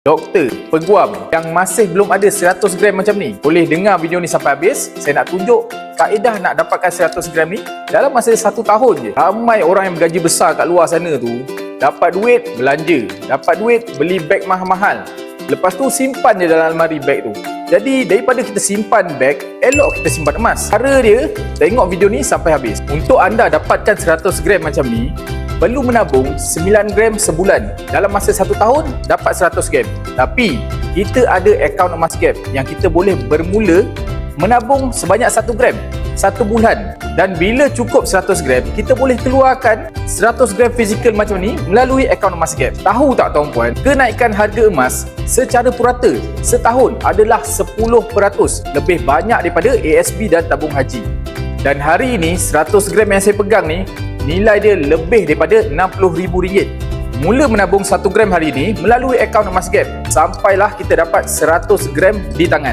Doktor, peguam yang masih belum ada 100 gram macam ni, boleh dengar video ni sampai habis. Saya nak tunjuk kaedah nak dapatkan 100 gram ni dalam masa 1 tahun je. Ramai orang yang bergaji besar kat luar sana tu dapat duit belanja, dapat duit beli beg mahal-mahal, lepas tu simpan je dalam almari beg tu. Jadi daripada kita simpan beg, elok kita simpan emas. Cara dia, tengok video ni sampai habis. Untuk anda dapatkan 100 gram macam ni, perlu menabung 9 gram sebulan. Dalam masa 1 tahun, dapat 100 gram. Tapi, kita ada akaun emas gap yang kita boleh bermula menabung sebanyak 1 gram 1 bulan. Dan bila cukup 100 gram, kita boleh keluarkan 100 gram fizikal macam ni melalui akaun emas gap. Tahu tak tuan-puan, kenaikan harga emas secara purata setahun adalah 10% lebih banyak daripada ASB dan tabung haji. Dan hari ini 100 gram yang saya pegang ni, nilai dia lebih daripada RM60,000. Mula menabung 1 gram hari ini melalui akaun emas gap, sampailah kita dapat 100 gram di tangan.